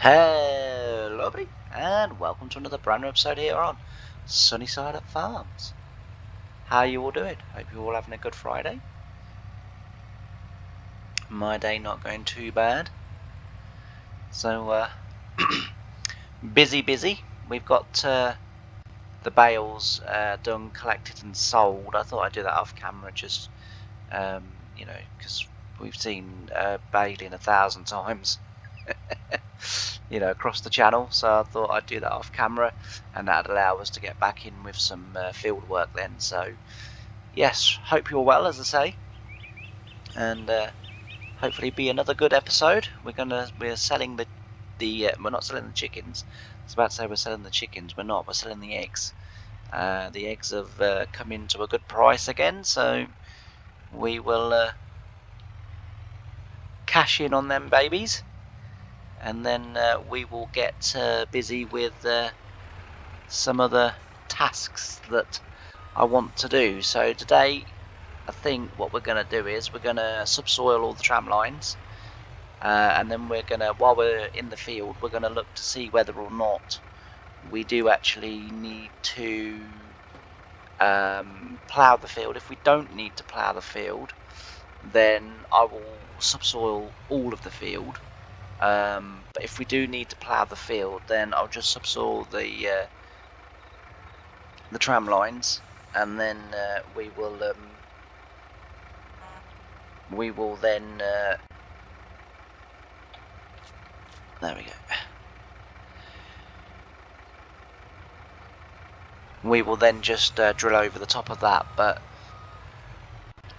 Hello everybody, and welcome to another brand new episode here on Sunnyside at Farms. How you all doing? Hope you're all having a good Friday. My day not going too bad. So, busy. We've got the bales done, collected and sold. I thought I'd do that off camera just, because we've seen baling 1,000 times. Across the channel, so I thought I'd do that off camera, and that'd allow us to get back in with some field work then. So yes, hope you're well, as I say, and hopefully be another good episode. We're selling the we're not selling the chickens. I was about to say we're selling the chickens. We're not. We're selling the eggs. The eggs have come into a good price again, so we will cash in on them babies. And then we will get busy with some other tasks that I want to do. So today, I think what we're going to do is we're going to subsoil all the tram lines, and then we're going to, while we're in the field, we're going to look to see whether or not we do actually need to plough the field. If we don't need to plough the field, then I will subsoil all of the field. But if we do need to plough the field, then I'll just subsoil the tram lines, and then we will then there we go. We will then just drill over the top of that. But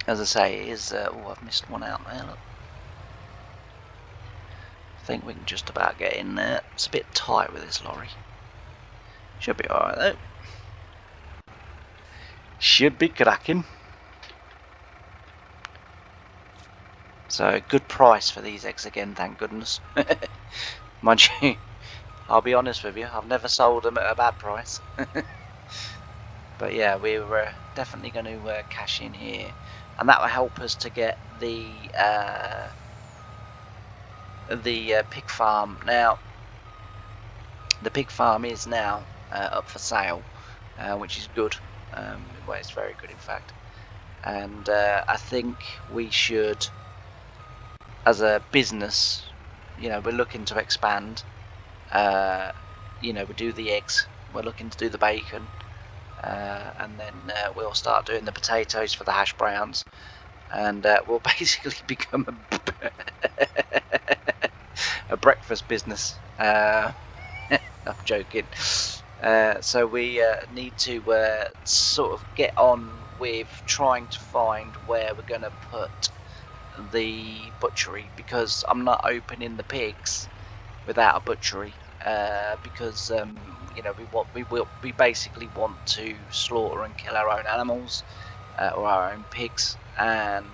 as I say, it is oh, I've missed one out there. Look. I think we can just about get in there. It's a bit tight with this lorry. Should be alright though. Should be cracking. So good price for these eggs again, thank goodness. Mind you, I'll be honest with you, I've never sold them at a bad price. But yeah, we were definitely going to cash in here, and that will help us to get the pig farm. Now the pig farm is now up for sale, which is good. Well, it's very good in fact, and I think we should, as a business, we're looking to expand. We do the eggs, we're looking to do the bacon, and then we'll start doing the potatoes for the hash browns, and we'll basically become a breakfast business. I'm joking. So we need to sort of get on with trying to find where we're going to put the butchery, because I'm not opening the pigs without a butchery, because we basically want to slaughter and kill our own animals, or our own pigs, and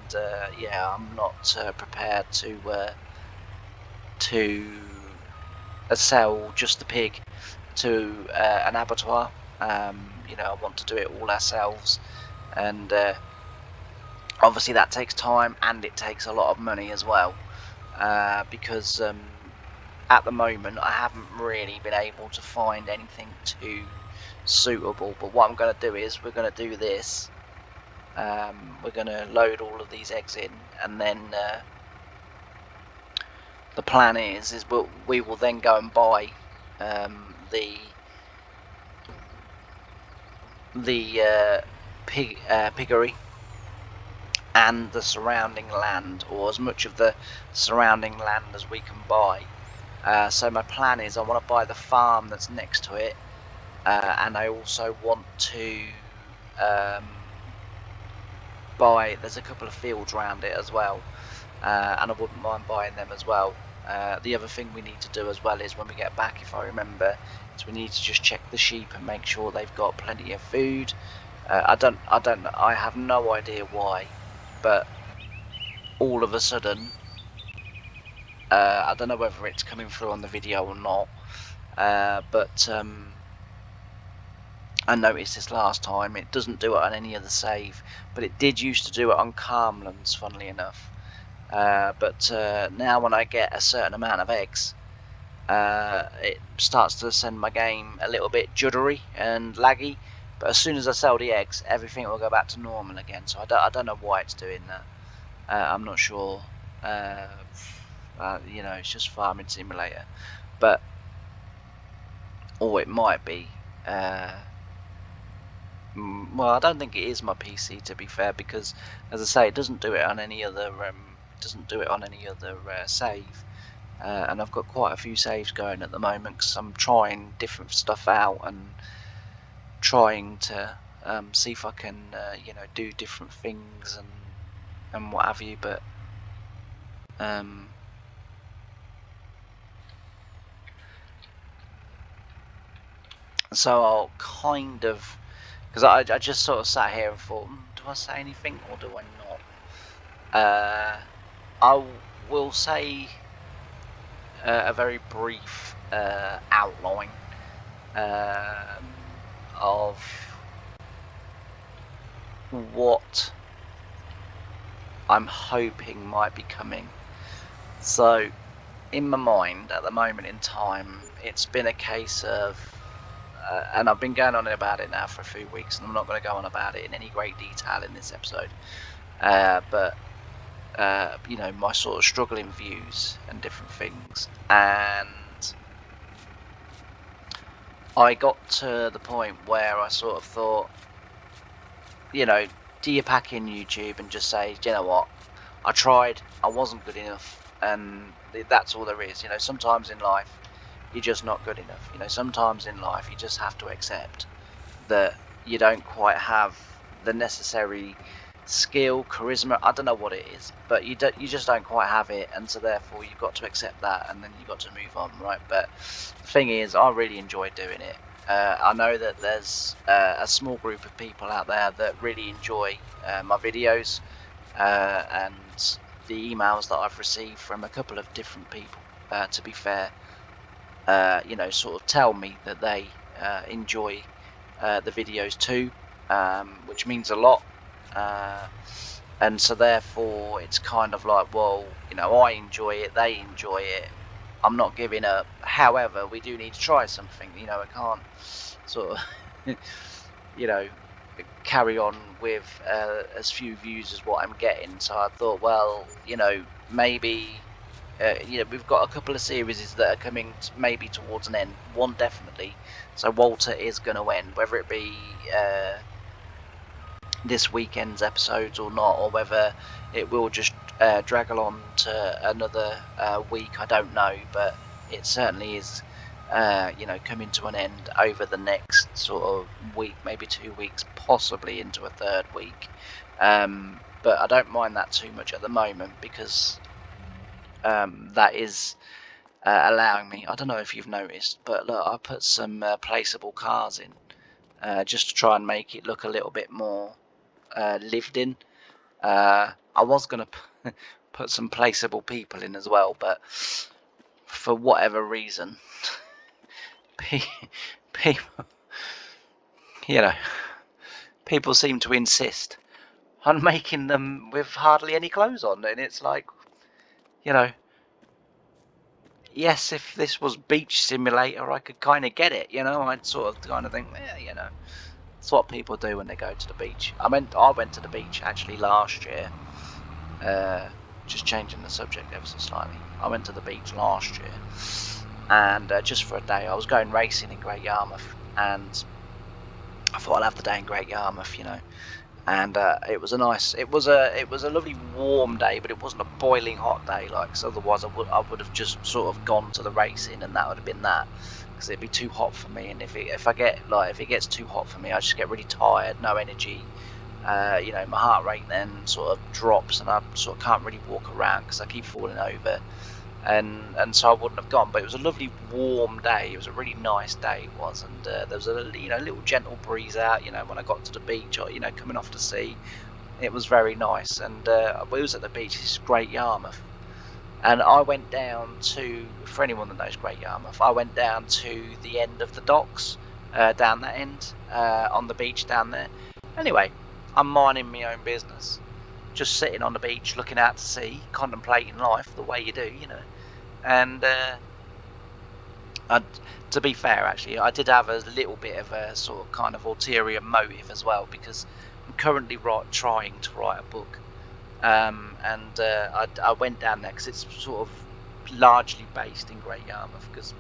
I'm not prepared to sell just the pig to an abattoir. I want to do it all ourselves, and obviously that takes time and it takes a lot of money as well, because at the moment I haven't really been able to find anything too suitable. But what I'm going to do is we're going to do this. We're going to load all of these eggs in, and then the plan is we will then go and buy the piggery and the surrounding land, or as much of the surrounding land as we can buy. So my plan is I want to buy the farm that's next to it, and I also want to buy, there's a couple of fields around it as well, and I wouldn't mind buying them as well. The other thing we need to do as well is, when we get back, if I remember, is we need to just check the sheep and make sure they've got plenty of food. I have no idea why, but all of a sudden, I don't know whether it's coming through on the video or not, but I noticed this last time. It doesn't do it on any other save, but it did used to do it on Carmlands, funnily enough. But now when I get a certain amount of eggs, it starts to send my game a little bit juddery and laggy. But as soon as I sell the eggs, everything will go back to normal again. So I don't know why it's doing that. I'm not sure. You know, it's just Farming Simulator. But, or it might be. Well, I don't think it is my PC, to be fair, because, as I say, it doesn't do it on any other. Save. And I've got quite a few saves going at the moment because I'm trying different stuff out and trying to see if I can, you know, do different things and what have you. But so I'll kind of, because I just sort of sat here and thought, do I say anything or do I not? I will say a very brief outline of what I'm hoping might be coming. So in my mind at the moment in time, it's been a case of and I've been going on about it now for a few weeks, and I'm not going to go on about it in any great detail in this episode, but you know, my sort of struggling views and different things. And I got to the point where I sort of thought, you know, do you pack in YouTube and just say, do you know what, I tried, I wasn't good enough, and that's all there is. You know, sometimes in life you're just not good enough. You know, sometimes in life you just have to accept that you don't quite have the necessary skill, charisma, I don't know what it is, but you just don't quite have it, and so therefore you've got to accept that, and then you've got to move on, right? But the thing is, I really enjoy doing it. I know that there's a small group of people out there that really enjoy my videos, and the emails that I've received from a couple of different people, to be fair, you know, sort of tell me that they enjoy the videos too, which means a lot. And so therefore it's kind of like, well, you know, I enjoy it, they enjoy it, I'm not giving up. However, we do need to try something. You know, I can't sort of you know, carry on with as few views as what I'm getting. So I thought, well, you know, maybe you know, we've got a couple of series that are coming maybe towards an end. One definitely. So Walter is going to end, whether it be this weekend's episodes or not, or whether it will just drag along to another week, I don't know, but it certainly is you know, coming to an end over the next sort of week, maybe 2 weeks, possibly into a third week. But I don't mind that too much at the moment, because that is allowing me, I don't know if you've noticed, but look, I put some placeable cars in just to try and make it look a little bit more lived in. I was going to put some placeable people in as well, but for whatever reason, people, you know, people seem to insist on making them with hardly any clothes on, and it's like, you know, yes, if this was Beach Simulator, I could kind of get it, you know, I'd sort of kind of think, well, you know, it's what people do when they go to the beach. I went to the beach actually last year, just changing the subject ever so slightly. I went to the beach last year, and just for a day. I was going racing in Great Yarmouth, and I thought I'd have the day in Great Yarmouth, you know. And it was a lovely warm day, but it wasn't a boiling hot day, like, cause otherwise I would have just sort of gone to the racing, and that would have been that, because it'd be too hot for me. And if it gets too hot for me, I just get really tired, no energy. You know, my heart rate then sort of drops, and I sort of can't really walk around because I keep falling over, and so I wouldn't have gone. But it was a lovely warm day. It was a really nice day, it was, and there was a, you know, little gentle breeze out, you know, when I got to the beach, or, you know, coming off the sea. It was very nice, and we was at the beach. This is Great Yarmouth, and I went down to, for anyone that knows Great Yarmouth, I went down to the end of the docks, down that end, on the beach down there. Anyway, I'm minding my own business, just sitting on the beach, looking out to sea, contemplating life the way you do, you know. And And to be fair, actually, I did have a little bit of a sort of kind of ulterior motive as well, because I'm currently trying to write a book, and I went down there because it's sort of largely based in Great Yarmouth, because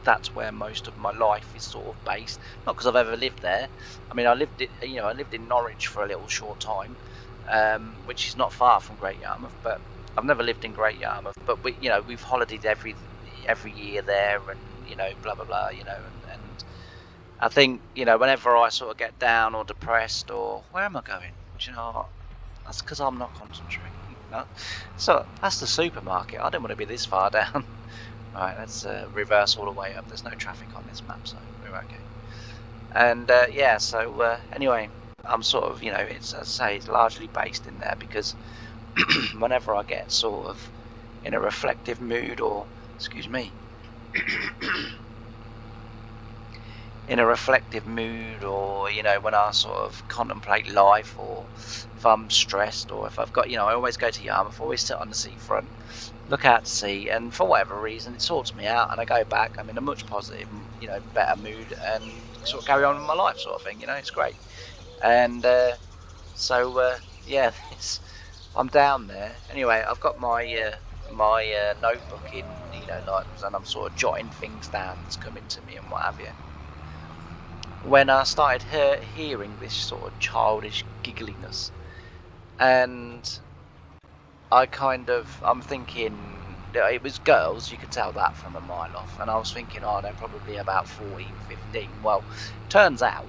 that's where most of my life is sort of based. Not because I've ever lived there. I mean, I lived in Norwich for a little short time, which is not far from Great Yarmouth, but I've never lived in Great Yarmouth. But we've holidayed every year there, and blah blah blah, and I think whenever I sort of get down or depressed or where am I going? Do you know what? That's because I'm not concentrating. So that's the supermarket. I don't want to be this far down. Right, let's reverse all the way up. There's no traffic on this map, so we're okay. And yeah, so anyway, I'm sort of, it's, as I say, it's largely based in there, because whenever I get sort of in a reflective mood, or, excuse me, in a reflective mood, or when I sort of contemplate life, or if I'm stressed, or if I've got, I always go to Yarmouth, always sit on the seafront, look out to sea, and for whatever reason it sorts me out, and I go back, I'm in a much positive, better mood, and sort of carry on with my life, sort of thing. It's great. And so yeah, I'm down there anyway. I've got my notebook in, and I'm sort of jotting things down that's coming to me and what have you, when I started hearing this sort of childish giggliness, and I'm thinking it was girls, you could tell that from a mile off, and I was thinking, oh, they're probably about 14, 15. Well, turns out,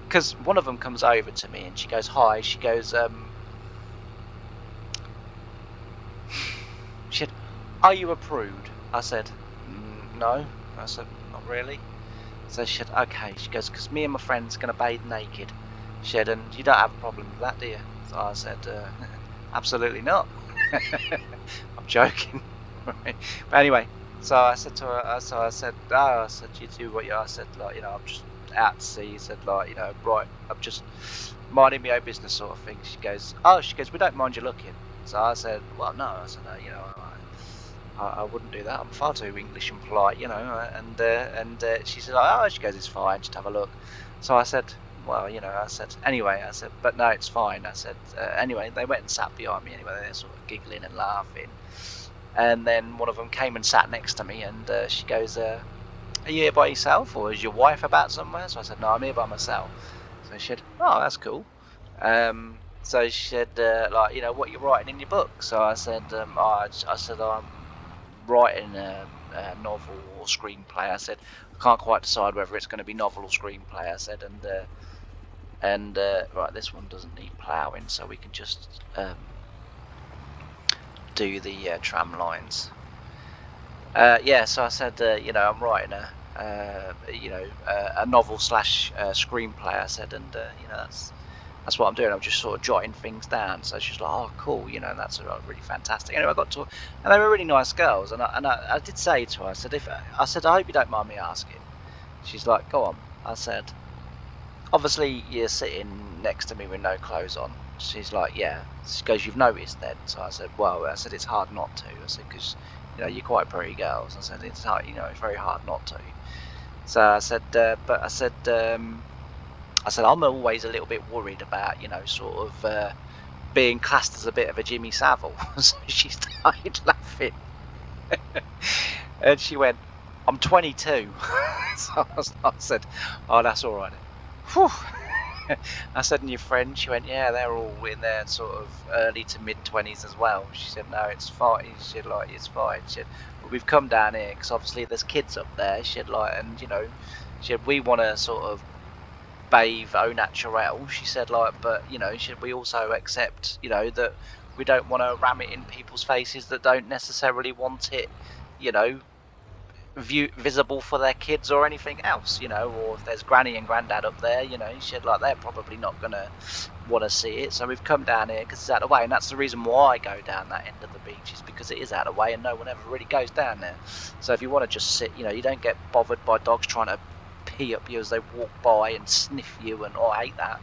because one of them comes over to me and she goes, hi, she goes, she said, are you a prude? I said, no. I said, not really. So she said, okay. She goes, because me and my friends are going to bathe naked. She said, and you don't have a problem with that, do you? So I said, absolutely not. I'm joking. But anyway, so I said to her, I said, you do what you, I said, like, I'm just out to sea. He said, like, right, I'm just minding my own business, sort of thing. She goes, we don't mind you looking. So I said, well, no. I said, no, I wouldn't do that. I'm far too English and polite, and she said, she goes, it's fine, just have a look. So I said, well, I said, anyway, I said, but no, it's fine. I said, anyway, they went and sat behind me anyway. They're sort of giggling and laughing. And then one of them came and sat next to me, and she goes, are you here by yourself, or is your wife about somewhere? So I said, no, I'm here by myself. So she said, oh, that's cool. So she said, like, what you're writing in your book? So I said, I said, I'm writing a novel or screenplay. I said, I can't quite decide whether it's going to be novel or screenplay. I said, and right, this one doesn't need ploughing, so we can just do the tram lines. Yeah, so I said, I'm writing a novel slash screenplay. I said, and that's what I'm doing. I'm just sort of jotting things down. So she's like, oh, cool, that's really fantastic. Anyway, I got to, and they were really nice girls. And I did say to her, I said, I hope you don't mind me asking. She's like, go on. I said, obviously you're sitting next to me with no clothes on. She's like, yeah. She goes, you've noticed then? So I said, well, it's hard not to. I said, because you're quite pretty girls. I said, it's hard, it's very hard not to. So I said, but I said, I'm always a little bit worried about, sort of being classed as a bit of a Jimmy Savile. So she started laughing. And she went, I'm 22. So I said, oh, that's all right. Whew. I said, and your friend? She went, yeah, they're all in their sort of early to mid-20s as well. She said, no, it's fine. She said, like, it's fine. She said, but we've come down here because obviously there's kids up there. She said, like, and she said, we want to sort of bathe au naturel. She said, like, but should we also accept, that we don't want to ram it in people's faces that don't necessarily want it, visible for their kids or anything else, or if there's granny and granddad up there, she said, like, they're probably not gonna want to see it. So we've come down here because it's out of the way, and that's the reason why I go down that end of the beach, is because it is out of the way and no one ever really goes down there. So if you want to just sit, you don't get bothered by dogs trying to pee up you as they walk by and sniff you, and I hate that.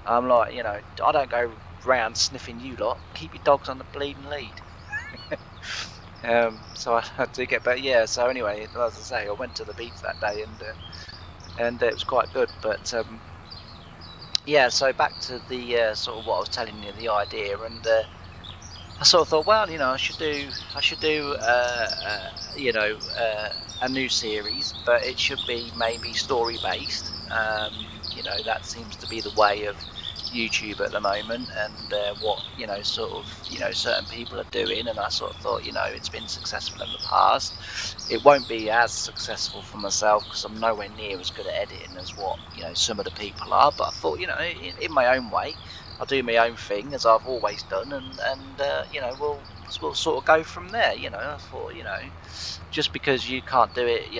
I'm like, I don't go round sniffing you lot. Keep your dogs on the bleeding lead. So I do get, but yeah. So anyway, as I say, I went to the beach that day, and it was quite good. But yeah. So back to the sort of what I was telling you, the idea, and I sort of thought, well, I should do, a new series, but it should be maybe story based. That seems to be the way of YouTube at the moment, and what sort of certain people are doing. And I sort of thought, it's been successful in the past. It won't be as successful for myself because I'm nowhere near as good at editing as what some of the people are. But I thought, in my own way, I'll do my own thing as I've always done, and we'll sort of go from there. I thought, just because you can't do it,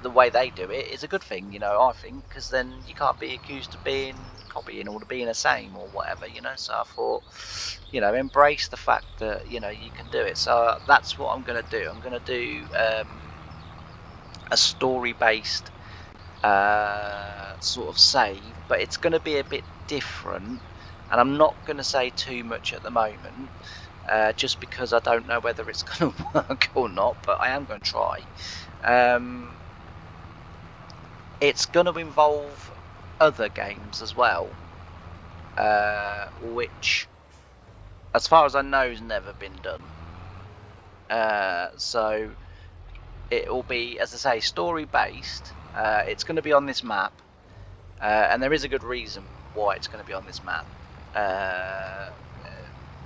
the way they do it is a good thing. I think, because then you can't be accused of being copying or being the same or whatever. So I thought, embrace the fact that you can do it. So that's what I'm going to do. I'm going to do a story-based sort of save, but it's going to be a bit different, and I'm not going to say too much at the moment, just because I don't know whether it's going to work or not, but I am going to try. It's going to involve other games as well, which, as far as I know, has never been done. So it will be, as I say, story based. It's going to be on this map. And there is a good reason why it's going to be on this map.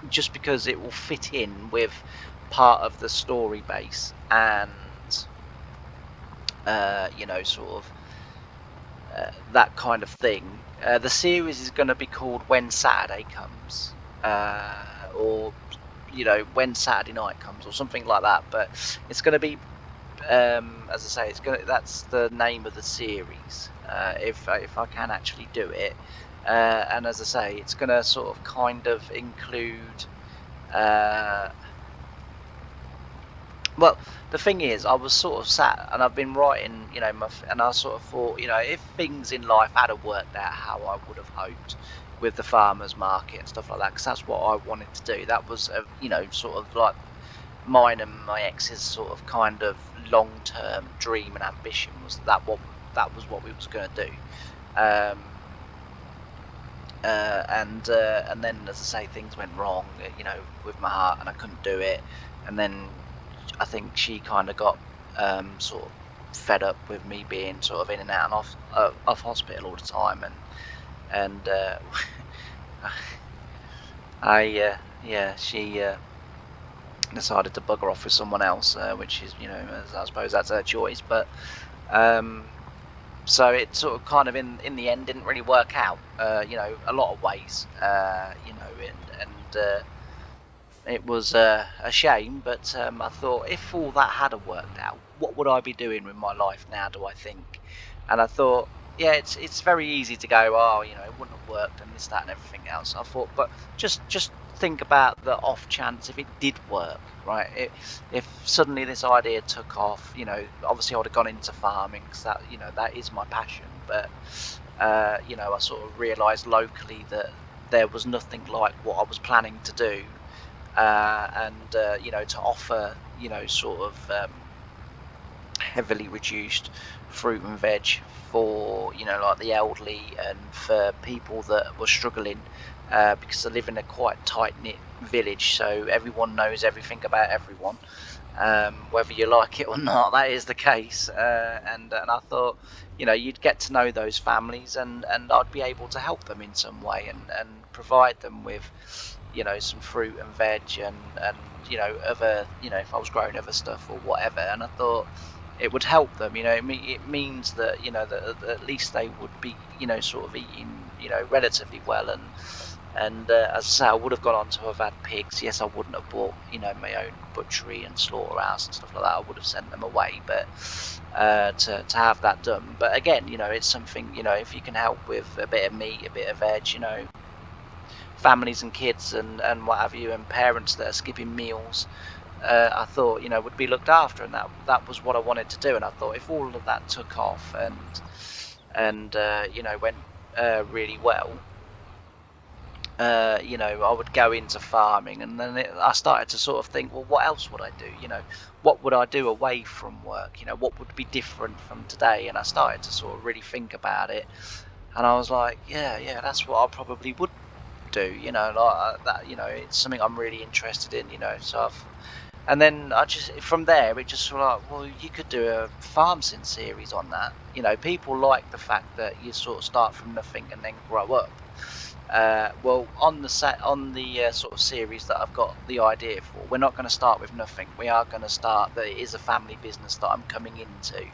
Just because it will fit in with part of the story base, and that kind of thing. The series is going to be called When Saturday Comes, or When Saturday Night Comes, or something like that. But it's going to be, as I say, that's the name of the series. If I can actually do it, and as I say, it's going to sort of kind of include. Well, the thing is, I was sort of sat and I've been writing, and I sort of thought, if things in life had worked out how I would have hoped with the farmers market and stuff like that, because that's what I wanted to do. That was, sort of like mine and my ex's sort of kind of long-term dream and ambition, was that was what we was going to do. And then, as I say, things went wrong, with my heart, and I couldn't do it. And then I think she kind of got sort of fed up with me being sort of in and out and off hospital all the time, and she decided to bugger off with someone else, which is, I suppose that's her choice. But so it sort of kind of in the end didn't really work out, a lot of ways, and it was a shame. But I thought, if all that had worked out, what would I be doing with my life now, do I think? And I thought, yeah, it's very easy to go, oh, it wouldn't have worked and this, that, and everything else. I thought, but just think about the off chance if it did work, right? If suddenly this idea took off, obviously I would have gone into farming, because that is my passion. But I sort of realised locally that there was nothing like what I was planning to do, and to offer, sort of heavily reduced fruit and veg for like the elderly, and for people that were struggling, because I live in a quite tight-knit village, so everyone knows everything about everyone, whether you like it or not. That is the case, and I thought, you'd get to know those families, and I'd be able to help them in some way, and provide them with some fruit and veg, and other, if I was growing other stuff or whatever. And I thought it would help them. It means that that at least they would be sort of eating relatively well. And as I say, I would have gone on to have had pigs. Yes, I wouldn't have bought my own butchery and slaughterhouse and stuff like that. I would have sent them away. But to have that done. But again, it's something, if you can help with a bit of meat, a bit of veg, families and kids and what have you, and parents that are skipping meals, I thought would be looked after, and that was what I wanted to do. And I thought, if all of that took off and went really well, you know, I would go into farming, and then I started to sort of think, well, what else would I do? You know, what would I do away from work? You know, what would be different from today? And I started to sort of really think about it, and I was like, yeah, that's what I probably would do. You know, like that. You know, it's something I'm really interested in. You know, and then I just from there it just sort of like, well, you could do a farm sim series on that. You know, people like the fact that you sort of start from nothing and then grow up. Well, on the sort of series that I've got the idea for, we're not going to start with nothing. We are going to start that it is a family business that I'm coming into,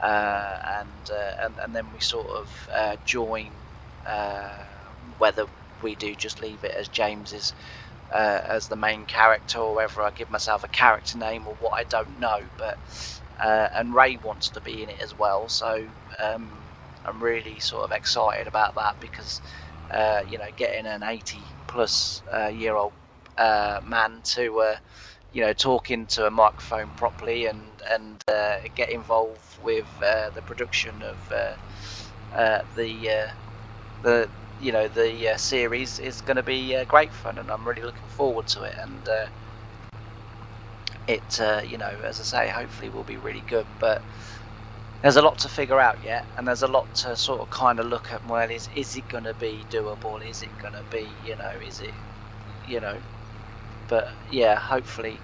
and then we sort of join, whether we do just leave it as James's as the main character, or whether I give myself a character name or what, I don't know. But and Ray wants to be in it as well, so I'm really sort of excited about that, because you know, getting an 80+ year old man to you know, talk into a microphone properly and get involved with the production of the you know, the series is going to be great fun, and I'm really looking forward to it. And it you know, as I say, hopefully will be really good. But there's a lot to figure out yet, and there's a lot to sort of kind of look at. Well, is it going to be doable? Is it going to be, you know, is it, you know? But yeah, hopefully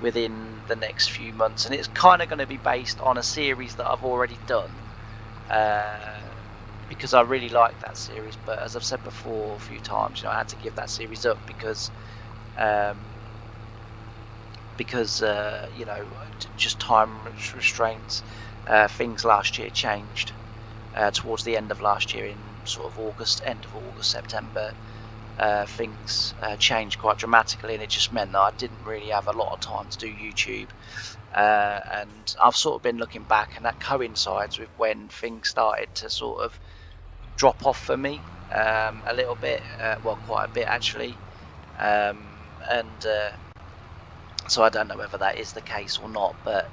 within the next few months, and it's kind of going to be based on a series that I've already done, because I really like that series. But as I've said before a few times, you know, I had to give that series up because you know, just time restraints. Things last year changed towards the end of last year, in sort of end of August, September. Things changed quite dramatically, and it just meant that I didn't really have a lot of time to do YouTube. And I've sort of been looking back, and that coincides with when things started to sort of drop off for me a little bit, well, quite a bit actually. And so I don't know whether that is the case or not, but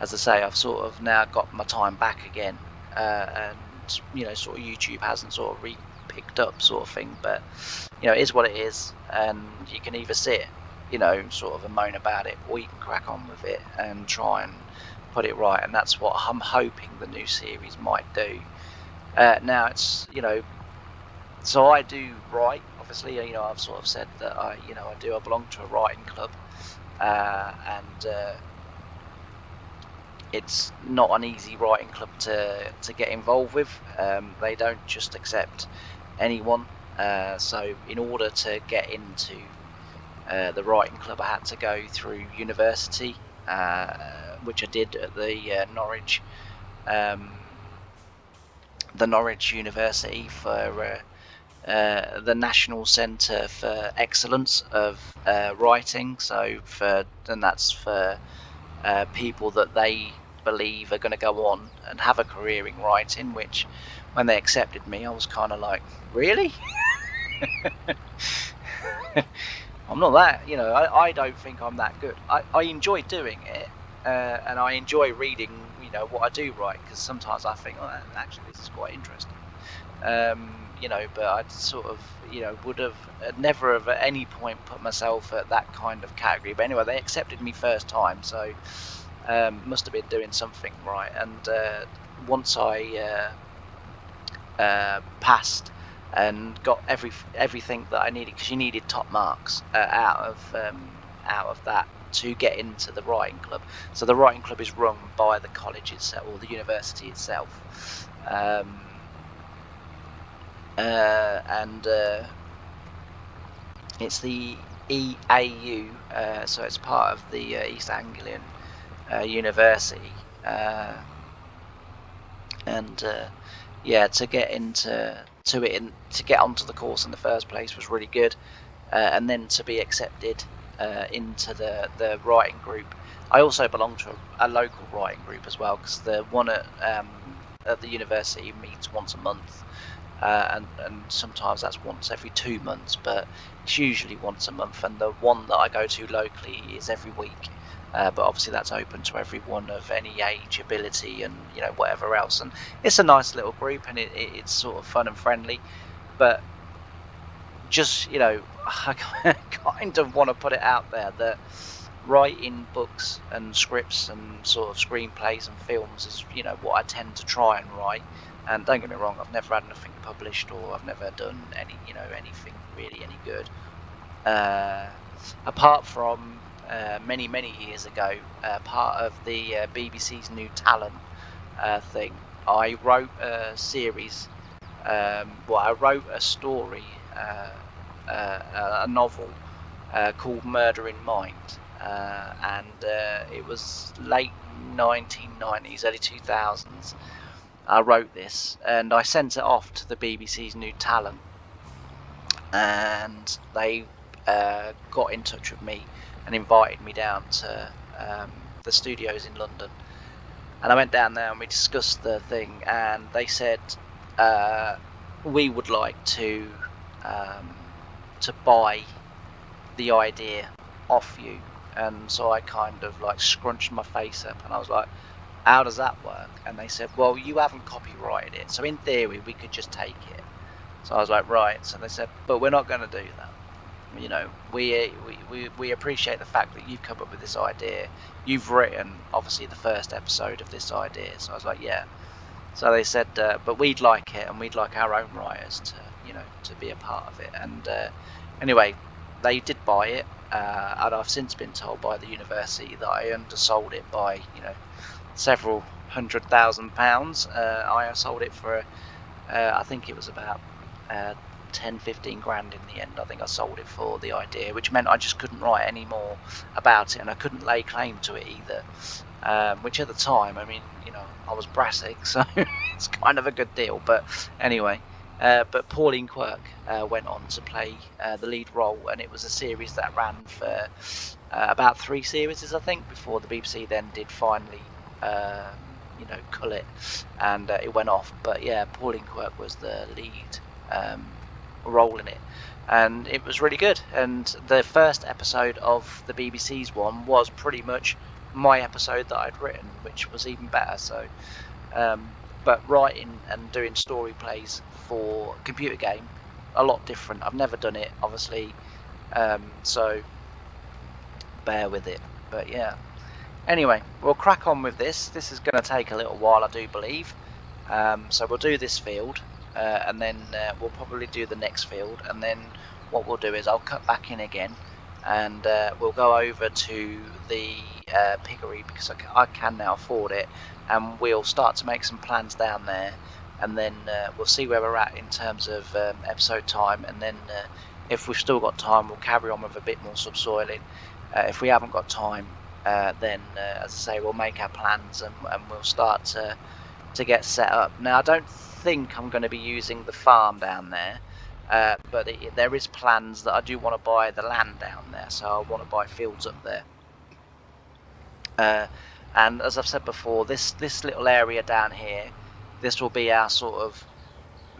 as I say, I've sort of now got my time back again, and you know, sort of YouTube hasn't sort of picked up, sort of thing. But you know, it is what it is, and you can either sit, you know, sort of and moan about it, or you can crack on with it and try and put it right. And that's what I'm hoping the new series might do. Now it's, you know, so I do write, obviously. You know, I've sort of said that I belong to a writing club, and it's not an easy writing club to get involved with. They don't just accept anyone. So in order to get into the writing club, I had to go through university, which I did at the Norwich University for the National Centre for Excellence of Writing. And that's for people that they believe are going to go on and have a career in writing, which when they accepted me, I was kind of like, really? I'm not that, you know, I don't think I'm that good. I enjoy doing it, and I enjoy reading, you know, what I do write, because sometimes I think, oh, actually this is quite interesting. You know, but I'd sort of, you know, would have never have at any point put myself at that kind of category. But anyway, they accepted me first time, so must have been doing something right. And once I passed and got everything that I needed, because you needed top marks out of that to get into the writing club. So the writing club is run by the college itself, or the university itself. And it's the EAU, so it's part of the East Anglian University, and yeah, to get to get onto the course in the first place was really good, and then to be accepted into the writing group. I also belong to a local writing group as well, because the one at the university meets once a month. And sometimes that's once every 2 months, but it's usually once a month. And the one that I go to locally is every week, but obviously that's open to everyone of any age, ability, and you know, whatever else. And it's a nice little group, and it's sort of fun and friendly. But just, you know, I kind of want to put it out there that writing books and scripts and sort of screenplays and films is, you know, what I tend to try and write. And don't get me wrong, I've never had nothing published, or I've never done any, you know, anything really any good. Apart from many years ago, part of the BBC's New Talent thing, I wrote a series. Well, I wrote a story, a novel called Murder in Mind, and it was late 1990s, early 2000s. I wrote this, and I sent it off to the BBC's New Talent, and they got in touch with me and invited me down to the studios in London. And I went down there and we discussed the thing, and they said we would like to buy the idea off you. And so I kind of like scrunched my face up and I was like, how does that work? And they said, well, you haven't copyrighted it, so in theory we could just take it. So I was like, right. So they said, but we're not going to do that. You know, we appreciate the fact that you've come up with this idea. You've written, obviously, the first episode of this idea. So I was like, yeah. So they said, but we'd like it, and we'd like our own writers to, you know, to be a part of it. And anyway, they did buy it, and I've since been told by the university that I undersold it by, you know, several £100,000. I sold it for, I think it was about 10-15 grand in the end. I think I sold it for the idea, which meant I just couldn't write any more about it, and I couldn't lay claim to it either, which at the time, I mean, you know, I was brassic, so it's kind of a good deal. But anyway, but Pauline Quirk went on to play the lead role, and it was a series that ran for about 3 series, I think, before the BBC then did finally you know, cull it, and it went off. But yeah, Pauline Quirk was the lead role in it, and it was really good. And the first episode of the BBC's one was pretty much my episode that I'd written, which was even better. So but writing and doing story plays for a computer game, a lot different. I've never done it, obviously, so bear with it. But yeah, anyway, we'll crack on with this. This is going to take a little while, I do believe. So we'll do this field, and then we'll probably do the next field, and then what we'll do is I'll cut back in again, and we'll go over to the piggery, because I can now afford it, and we'll start to make some plans down there, and then we'll see where we're at in terms of episode time, and then if we've still got time, we'll carry on with a bit more subsoiling. If we haven't got time, then as I say, we'll make our plans, and we'll start to get set up. Now, I don't think I'm going to be using the farm down there, but there is plans that I do want to buy the land down there, so I want to buy fields up there. And as I've said before, this little area down here, this will be our sort of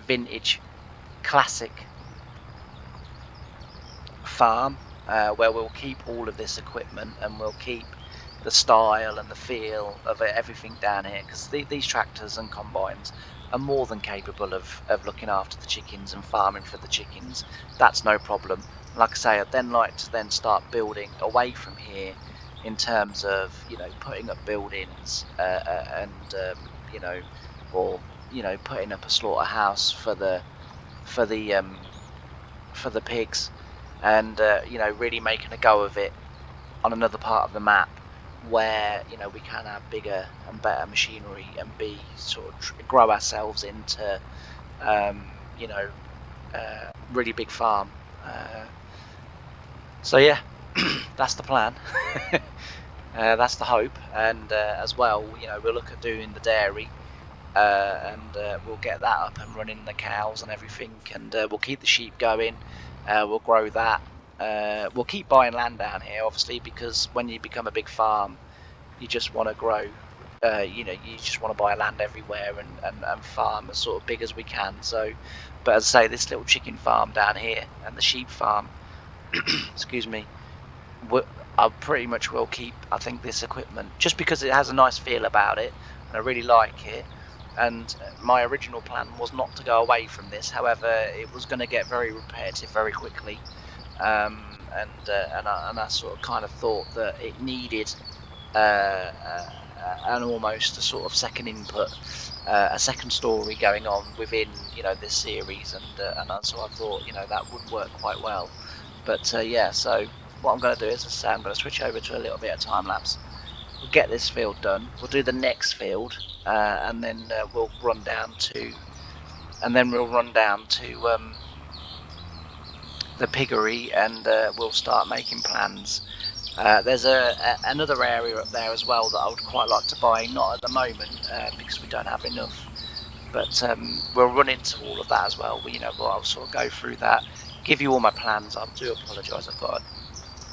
vintage classic farm, where we'll keep all of this equipment, and we'll keep the style and the feel of everything down here, because these tractors and combines are more than capable of looking after the chickens and farming for the chickens. That's no problem. Like I say, I'd then like to then start building away from here, in terms of, you know, putting up buildings and you know, or, you know, putting up a slaughterhouse for the pigs, and you know, really making a go of it on another part of the map, where, you know, we can have bigger and better machinery and be sort of grow ourselves into you know, really big farm. So yeah, that's the plan. That's the hope. And as well, you know, we'll look at doing the dairy, and we'll get that up and running, the cows and everything, and we'll keep the sheep going. We'll grow that. We'll keep buying land down here, obviously, because when you become a big farm, you just want to grow. You know, you just want to buy land everywhere and farm as sort of big as we can. So, but as I say, this little chicken farm down here and the sheep farm, excuse me, I pretty much will keep, I think, this equipment, just because it has a nice feel about it, and I really like it. and my original plan was not to go away from this. However, it was going to get very repetitive very quickly, and I sort of kind of thought that it needed an almost a sort of second input, a second story going on within this series, and so I thought that would work quite well. But yeah, so what I'm going to do is, as I say, I'm going to switch over to a little bit of time lapse. We'll get this field done. We'll do the next field, and then we'll run down to, the piggery, and we'll start making plans. There's another area up there as well that I would quite like to buy, not at the moment because we don't have enough, but we'll run into all of that as well. I'll sort of go through that, give you all my plans. I do apologise, I've got an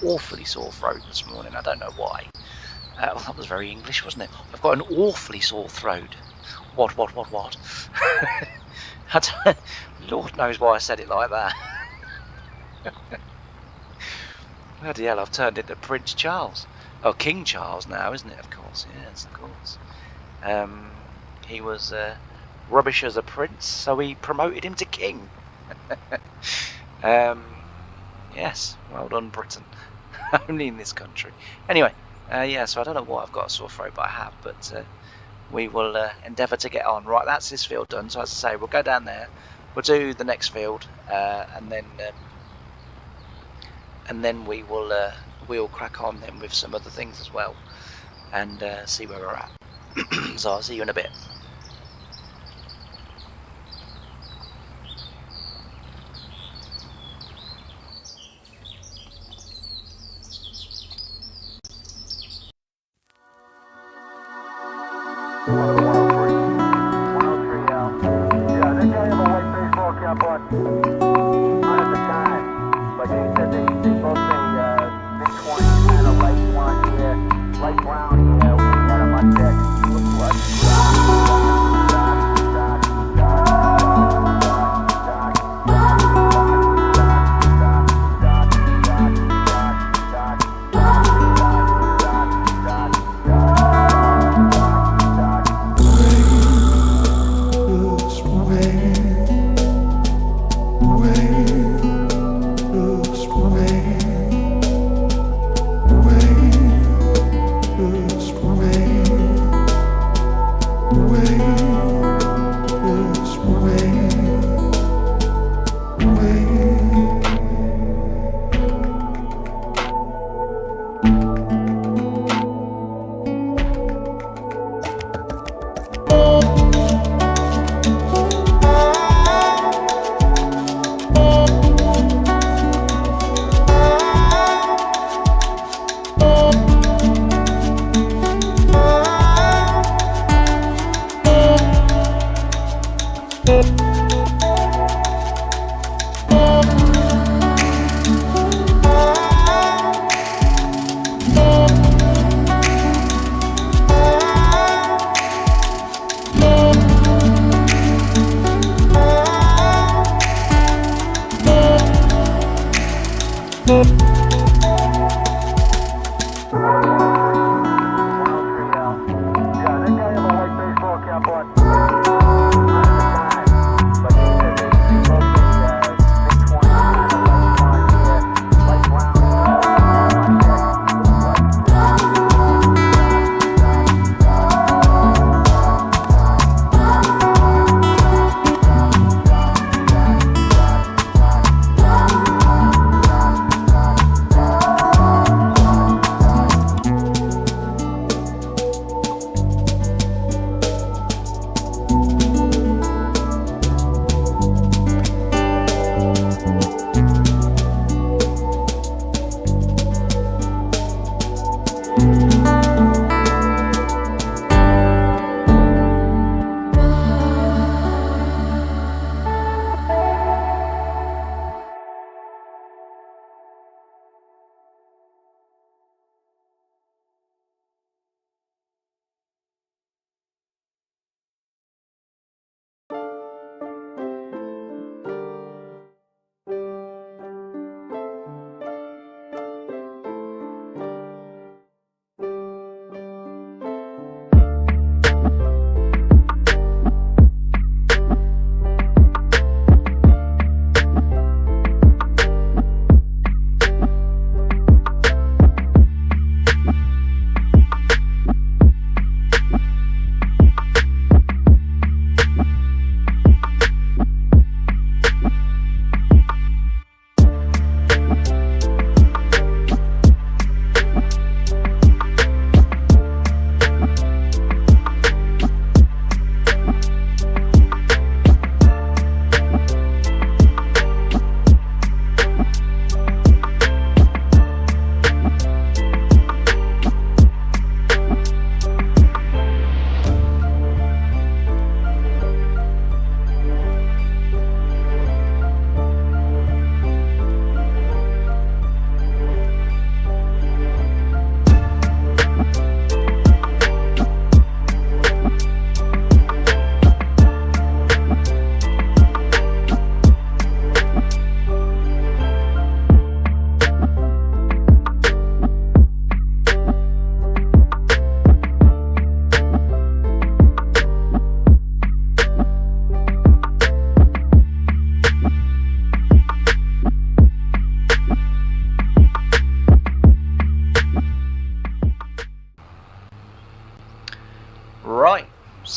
awfully sore throat this morning, I don't know why. Well, that was very English, wasn't it? I've got an awfully sore throat. What? Lord knows why I said it like that. Bloody hell, I've turned into Prince Charles. Oh, King Charles now, isn't it? Of course, yes, of course. He was rubbish as a prince, so he promoted him to king. Yes, well done, Britain. Only in this country. Anyway, yeah, so I don't know why I've got a sore throat, but I have. But we will endeavour to get on. Right, that's this field done. So as I say, we'll go down there. We'll do the next field, and then we'll crack on then with some other things as well, and see where we're at. So I'll see you in a bit.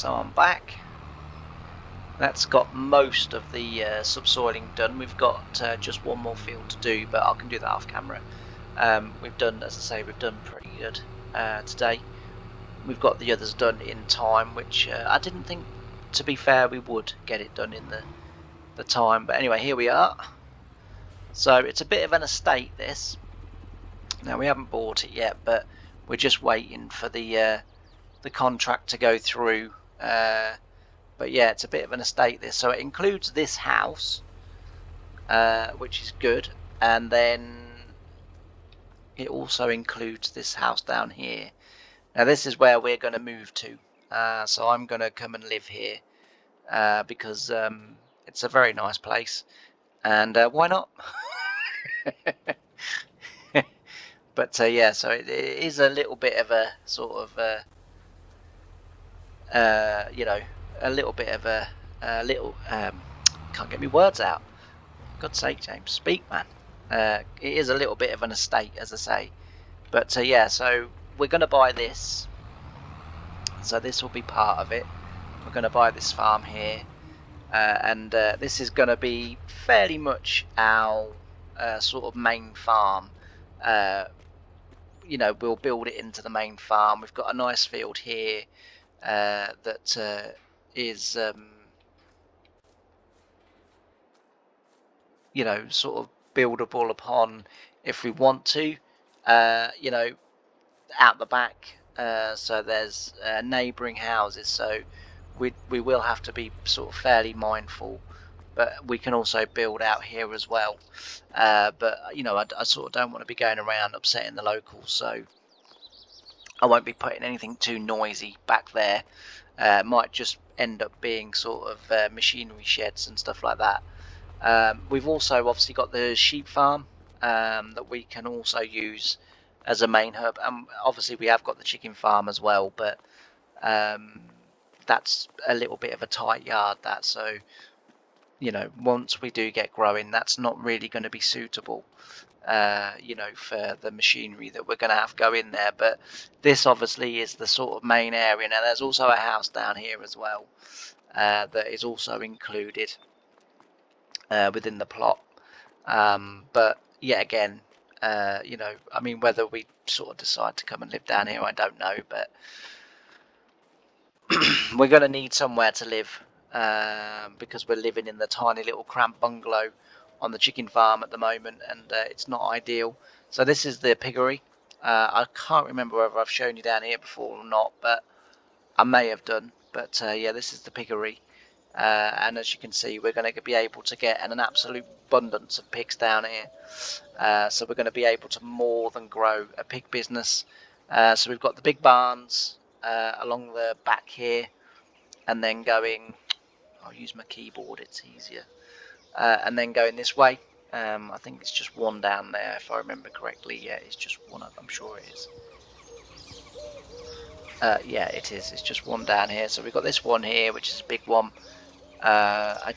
So I'm back. That's got most of the subsoiling done. We've got just one more field to do, but I can do that off camera. We've done, as I say, we've done pretty good today. We've got the others done in time, which I didn't think, to be fair, we would get it done in the time. But anyway, here we are. So it's a bit of an estate, this. Now, we haven't bought it yet, but we're just waiting for the contract to go through. But yeah, it's a bit of an estate, this. So it includes this house, which is good. And then it also includes this house down here. Now, this is where we're going to move to. So I'm going to come and live here because it's a very nice place. And why not? But yeah, so it is a little bit of a sort of, you know, a little bit of a little, can't get my words out. God's sake, James, speak, man. It is a little bit of an estate, as I say. But yeah, so we're going to buy this. So this will be part of it. We're going to buy this farm here. And this is going to be fairly much our sort of main farm. You know, we'll build it into the main farm. We've got a nice field here that is, you know, sort of buildable upon if we want to. You know, out the back. So there's neighbouring houses. So we will have to be sort of fairly mindful. But we can also build out here as well. But, you know, I sort of don't want to be going around upsetting the locals, so I won't be putting anything too noisy back there. Might just end up being sort of machinery sheds and stuff like that. We've also obviously got the sheep farm that we can also use as a main hub. And obviously we have got the chicken farm as well, but that's a little bit of a tight yard, that, so you know, once we do get growing, that's not really going to be suitable, you know, for the machinery that we're going to have go in there. But this obviously is the sort of main area. Now, there's also a house down here as well that is also included within the plot. But yeah, again, you know, I mean, whether we sort of decide to come and live down here, I don't know, but we're going to need somewhere to live. Because we're living in the tiny little cramped bungalow on the chicken farm at the moment, and it's not ideal. So this is the piggery. I can't remember whether I've shown you down here before or not, but I may have done. But yeah, this is the piggery, and as you can see, we're going to be able to get an absolute abundance of pigs down here. So we're going to be able to more than grow a pig business. So we've got the big barns along the back here, and then going, I'll use my keyboard, it's easier. And then going this way, I think it's just one down there, if I remember correctly. Yeah, it's just one, I'm sure it is. Yeah, it is. It's just one down here. So we've got this one here, which is a big one. I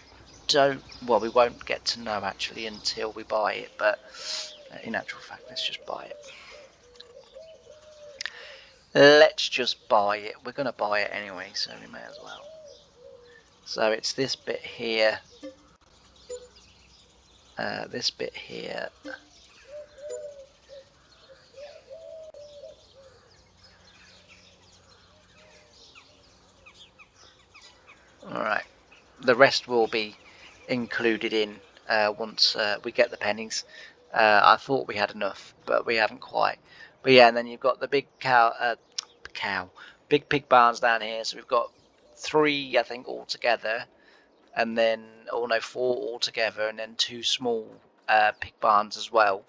don't, well, we won't get to know actually until we buy it, but in actual fact, let's just buy it. Let's just buy it. We're going to buy it anyway, so we may as well. So it's this bit here, this bit here, alright, the rest will be included in once we get the pennies. I thought we had enough, but we haven't quite. But yeah, and then you've got the big big pig barns down here, so we've got 3, I think, altogether, and then, oh no, 4 altogether, and then 2 small pig barns as well,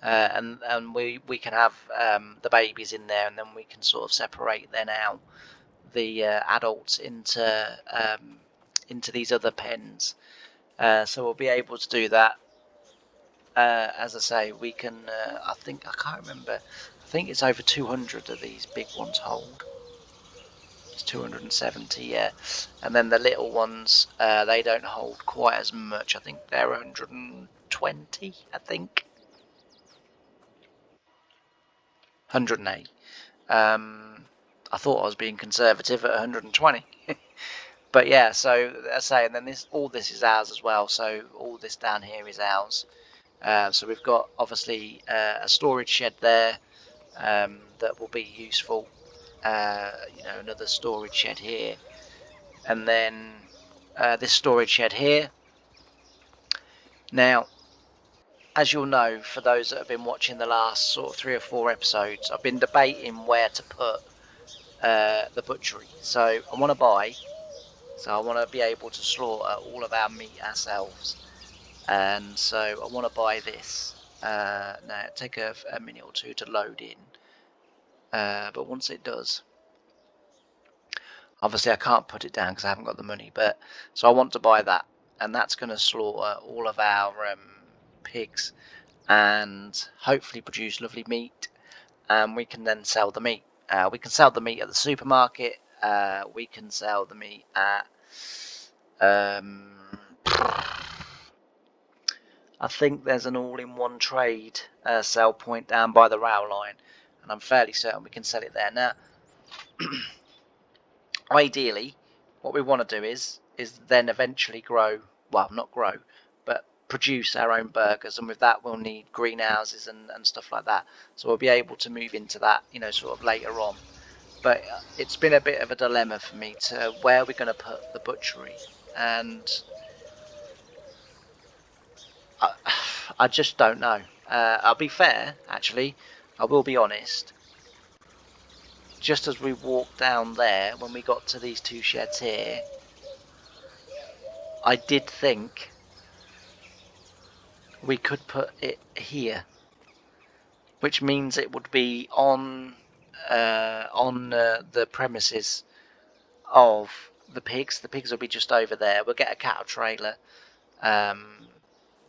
and we can have the babies in there, and then we can sort of separate then out the adults into these other pens. So we'll be able to do that. As I say, we can. I think, I can't remember. I think it's over 200 of these big ones hold. It's 270, yeah. And then the little ones, they don't hold quite as much. I think they're 120. I think 108. I thought I was being conservative at 120. But yeah, so I say, and then all this is ours as well. So all this down here is ours. So we've got obviously a storage shed there that will be useful. Another storage shed here, and then this storage shed here. Now, as you'll know, for those that have been watching the last sort of 3 or 4 episodes, I've been debating where to put the butchery. So I want to be able to slaughter all of our meat ourselves, and so I want to buy this. Now it'll take a minute or two to load in, but once it does, obviously I can't put it down because I haven't got the money. But so I want to buy that, and that's going to slaughter all of our pigs and hopefully produce lovely meat, and we can then sell the meat. We can sell the meat at the supermarket. We can sell the meat at I think there's an all-in-one trade sell point down by the rail line, and I'm fairly certain we can sell it there. Now, ideally, what we want to do is then eventually not grow, but produce our own burgers, and with that we'll need greenhouses and stuff like that. So we'll be able to move into that, sort of later on. But it's been a bit of a dilemma for me to where we're going to put the butchery, and I just don't know. I'll be fair, actually. I will be honest. Just as we walked down there, when we got to these 2 sheds here, I did think we could put it here, which means it would be on the premises of the pigs. The pigs will be just over there. We'll get a cattle trailer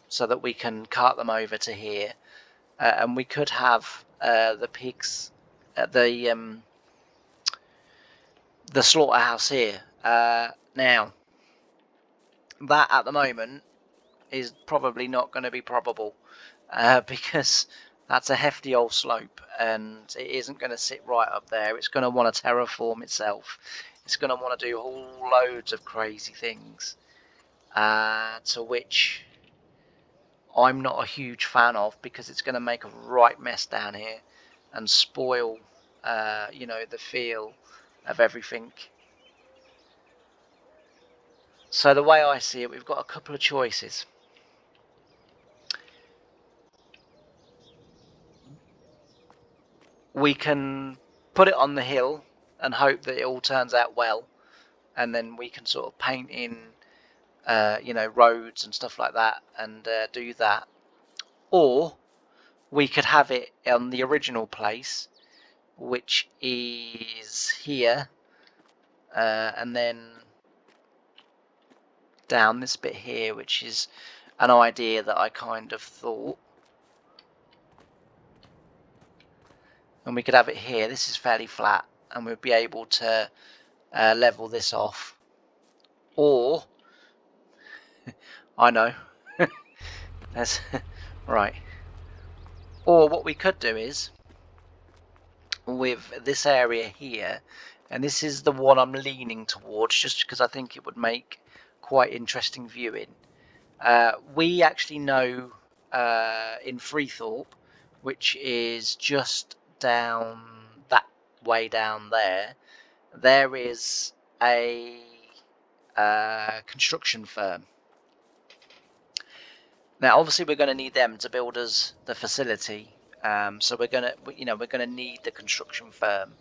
so that we can cart them over to here, and we could have the pigs at the slaughterhouse here. Now, that at the moment is probably not going to be probable because that's a hefty old slope, and it isn't going to sit right up there. It's going to want to terraform itself. It's going to want to do whole loads of crazy things, to which I'm not a huge fan of, because it's going to make a right mess down here and spoil the feel of everything. So the way I see it, we've got a couple of choices. We can put it on the hill and hope that it all turns out well, and then we can sort of paint in roads and stuff like that, and do that. Or we could have it on the original place, which is here, and then down this bit here, which is an idea that I kind of thought. And we could have it here. This is fairly flat, and we'll be able to level this off. Or I know that's right. Or what we could do is, with this area here, and this is the one I'm leaning towards just because I think it would make quite interesting viewing. We actually know in Freethorpe, which is just down that way down there, there is a construction firm. Now, obviously, we're going to need them to build us the facility. So we're gonna need the construction firm.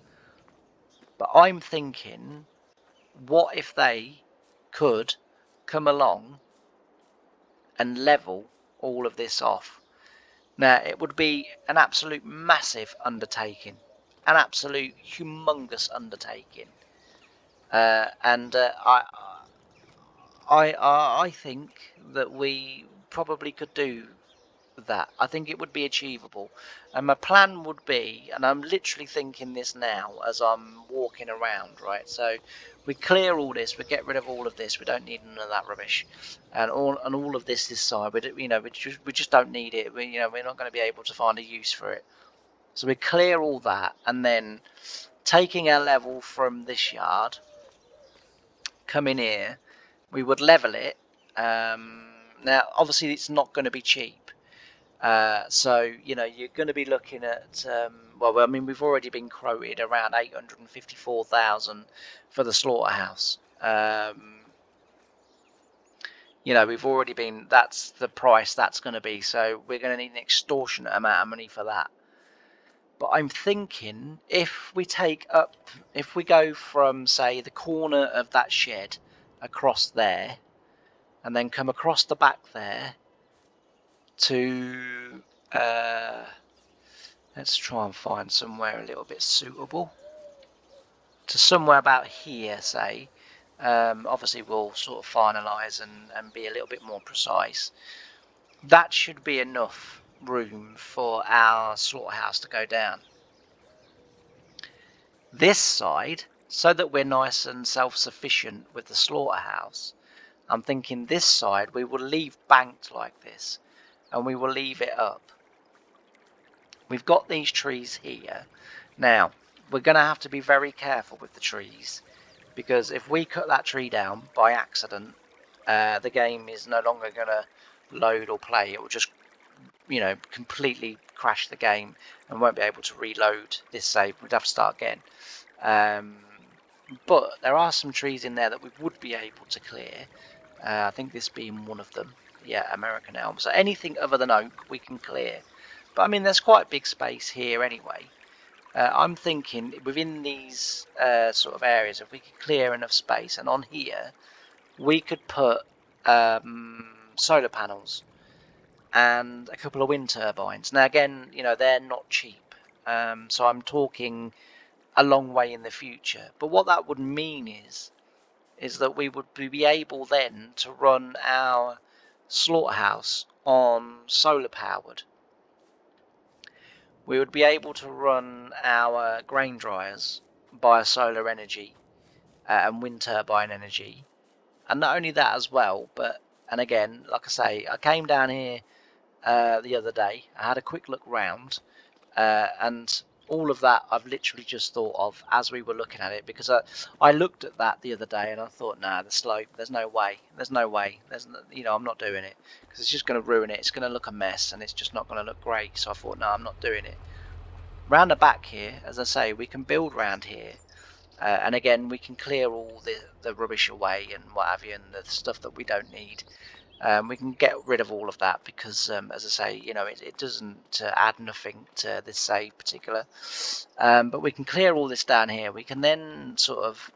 But I'm thinking, what if they could come along and level all of this off? Now, it would be an absolute massive undertaking, an absolute humongous undertaking, and I think that we probably could do that. I think it would be achievable, and my plan would be, and I'm literally thinking this now as I'm walking around, right? So we clear all this, we get rid of all of this, we don't need none of that rubbish, and all of this side, we just don't need it. We're not going to be able to find a use for it. So we clear all that, and then taking our level from this yard, come in here, we would level it. Now, obviously, it's not going to be cheap. So, you know, you're going to be looking at, well, I mean, we've already been quoted around 854,000 for the slaughterhouse. You know, we've already been, that's the price that's going to be. So we're going to need an extortionate amount of money for that. But I'm thinking if we go from, say, the corner of that shed across there, and then come across the back there to, let's try and find somewhere a little bit suitable, to somewhere about here, say. Obviously, we'll sort of finalise and be a little bit more precise. That should be enough room for our slaughterhouse to go down. This side, so that we're nice and self-sufficient with the slaughterhouse, I'm thinking this side we will leave banked like this, and we will leave it up. We've got these trees here. Now, we're going to have to be very careful with the trees, because if we cut that tree down by accident, the game is no longer going to load or play. It will just, you know, completely crash the game and won't be able to reload this save. We'd have to start again. But there are some trees in there that we would be able to clear. I think this being one of them. Yeah, American elm. So anything other than oak we can clear. But I mean, there's quite a big space here anyway. I'm thinking within these sort of areas, if we could clear enough space, and on here we could put solar panels and a couple of wind turbines. Now again, you know, they're not cheap, so I'm talking a long way in the future. But what that would mean is that we would be able then to run our slaughterhouse on solar powered. We would be able to run our grain dryers by solar energy and wind turbine energy. And not only that as well, but, and again, like I say, I came down here the other day, I had a quick look round, and all of that I've literally just thought of as we were looking at it, because I looked at that the other day and I thought, nah, the slope, there's no way, you know, I'm not doing it, because it's just going to ruin it, it's going to look a mess, and it's just not going to look great. So I thought, no, I'm not doing it. Round the back here, as I say, we can build round here, and again, we can clear all the rubbish away and what have you, and the stuff that we don't need. We can get rid of all of that, because as I say, you know, it doesn't add nothing to this save particular, but we can clear all this down here. We can then sort of,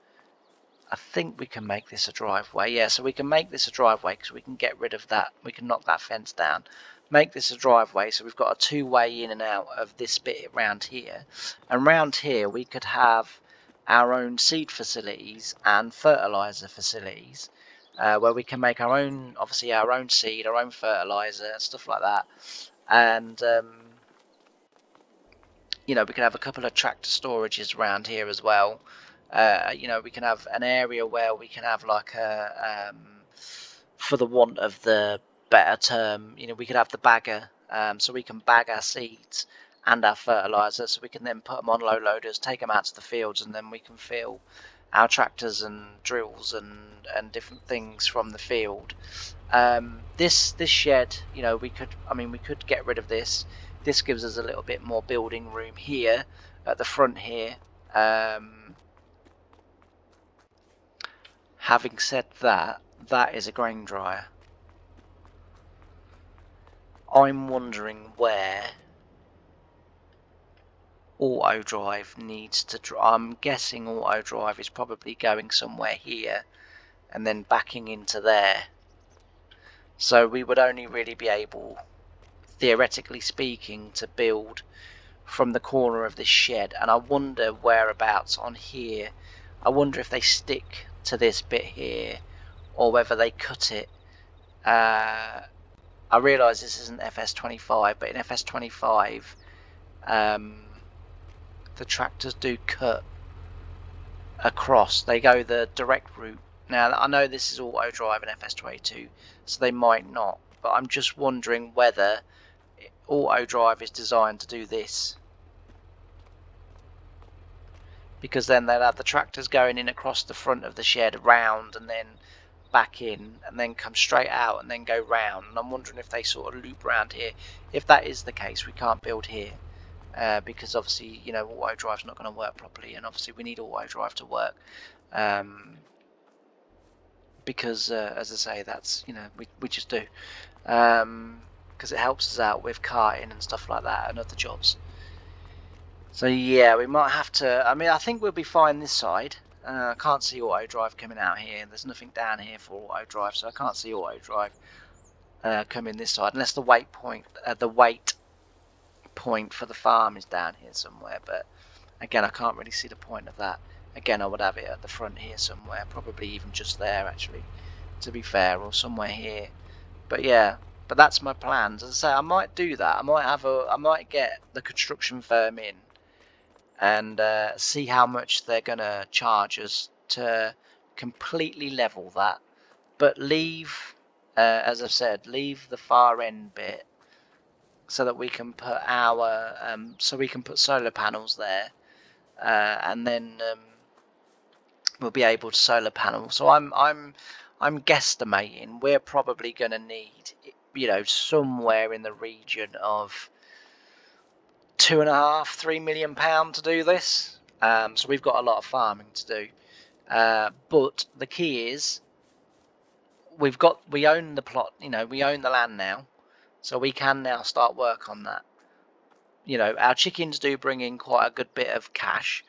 I think we can make this a driveway. Yeah, so we can make this a driveway because we can get rid of that, we can knock that fence down, make this a driveway, so we've got a two-way in and out of this bit around here. And round here we could have our own seed facilities and fertilizer facilities, where we can make our own, obviously our own seed, our own fertilizer, stuff like that. And you know, we can have a couple of tractor storages around here as well. You know, we can have an area where we can have like a, for the want of the better term, you know, we could have the bagger, so we can bag our seeds and our fertilizer, so we can then put them on low loaders, take them out to the fields, and then we can fill our tractors and drills and different things from the field. This shed, you know, we could get rid of this. This gives us a little bit more building room here at the front here. Having said that, that is a grain dryer. I'm wondering where auto drive needs to. I'm guessing auto drive is probably going somewhere here and then backing into there. So we would only really be able, theoretically speaking, to build from the corner of this shed. And I wonder whereabouts on here. I wonder if they stick to this bit here or whether they cut it. I realise this isn't FS25, but in FS25 the tractors do cut across. They go the direct route. Now I know this is auto drive in FS22, so they might not, but I'm just wondering whether auto drive is designed to do this. because then they'll have the tractors going in across the front of the shed round and then back in and then come straight out and then go round. And I'm wondering if they sort of loop round here. If that is the case, we can't build here because obviously, you know, auto drive's not going to work properly, and obviously we need auto drive to work because as I say, that's, you know, we just do because it helps us out with carting and stuff like that and other jobs. So yeah, we might have to, I mean, I think we'll be fine this side. I can't see auto drive coming out here. There's nothing down here for auto drive, so I can't see auto drive coming this side unless the weight point for the farm is down here somewhere. But again, I can't really see the point of that. Again, I would have it at the front here somewhere, probably even just there actually, to be fair, or somewhere here. But yeah, but that's my plans. As I say, I might do that. I might get the construction firm in and see how much they're gonna charge us to completely level that, but leave, as I've said, leave the far end bit so that we can put our solar panels there, and then we'll be able to solar panel. So I'm guesstimating we're probably going to need, you know, somewhere in the region of £2.5–3 million to do this. So we've got a lot of farming to do. But the key is we own the plot, you know, we own the land now, so we can now start work on that. You know, our chickens do bring in quite a good bit of cash,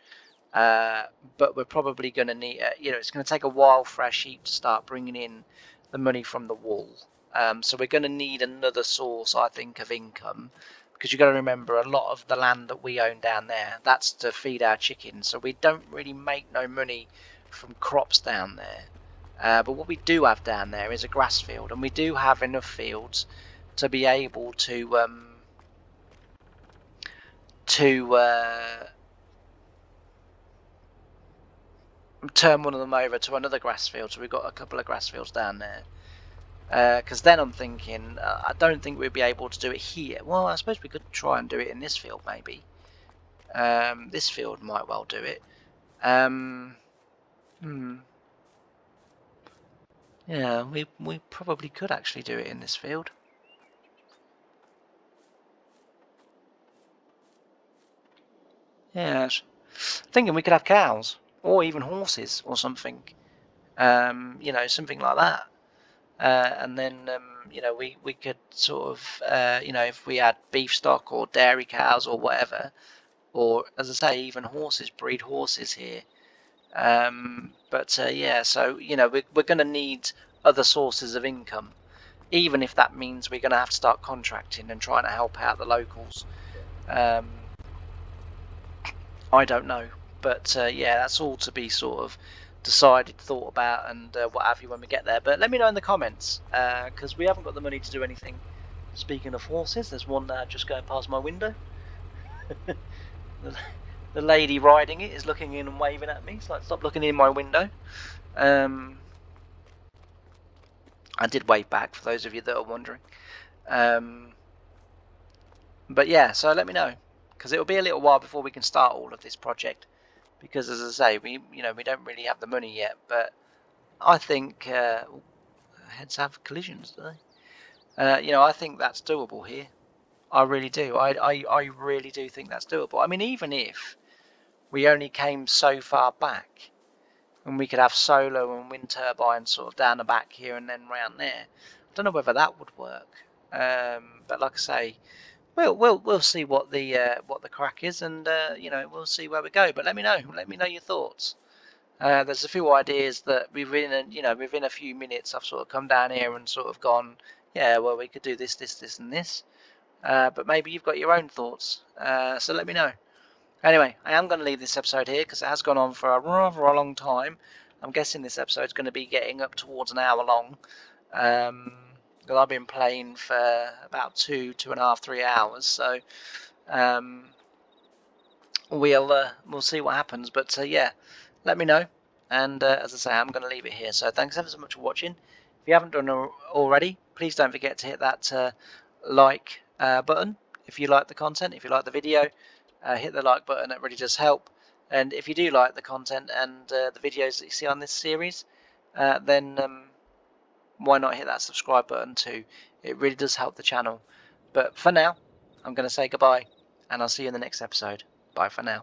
but we're probably going to need, you know, it's going to take a while for our sheep to start bringing in the money from the wool. So we're going to need another source, I think, of income, because you've got to remember a lot of the land that we own down there, that's to feed our chickens. So we don't really make no money from crops down there. But what we do have down there is a grass field, and we do have enough fields to be able to turn one of them over to another grass field. So we've got a couple of grass fields down there. Because then I'm thinking, I don't think we'd be able to do it here. Well, I suppose we could try and do it in this field, maybe. This field might well do it. Yeah, we probably could actually do it in this field. Yeah, thinking we could have cows or even horses or something. You know, something like that. And then you know, we could sort of you know, if we had beef stock or dairy cows or whatever, or as I say, even horses, breed horses here. But yeah, so you know, we're going to need other sources of income, even if that means we're going to have to start contracting and trying to help out the locals. I don't know, but yeah, that's all to be sort of decided, thought about, and what have you when we get there. But let me know in the comments, because we haven't got the money to do anything. Speaking of horses, there's one just going past my window. The lady riding it is looking in and waving at me. It's like, stop looking in my window. I did wave back for those of you that are wondering. But yeah, so let me know, because it'll be a little while before we can start all of this project, because as I say, we don't really have the money yet. But I think heads have collisions, do they? You know, I think that's doable here. I really do. I really do think that's doable. I mean, even if we only came so far back, and we could have solar and wind turbines sort of down the back here and then round there, I don't know whether that would work. But like I say, we'll see what the crack is, and you know, we'll see where we go. But let me know your thoughts. There's a few ideas that within a few minutes I've sort of come down here and sort of gone, yeah, well, we could do this, and this. But maybe you've got your own thoughts. So let me know. Anyway, I am going to leave this episode here because it has gone on for a rather long time. I'm guessing this episode's going to be getting up towards an hour long. Because I've been playing for about 2.5, 3 hours. So we'll see what happens. But yeah, let me know. And as I say, I'm going to leave it here. So thanks ever so much for watching. If you haven't done already, please don't forget to hit that like button if you like the content, if you like the video. Hit the like button, it really does help. And if you do like the content and the videos that you see on this series, then why not hit that subscribe button too? It really does help the channel. But for now, I'm going to say goodbye, and I'll see you in the next episode. Bye for now.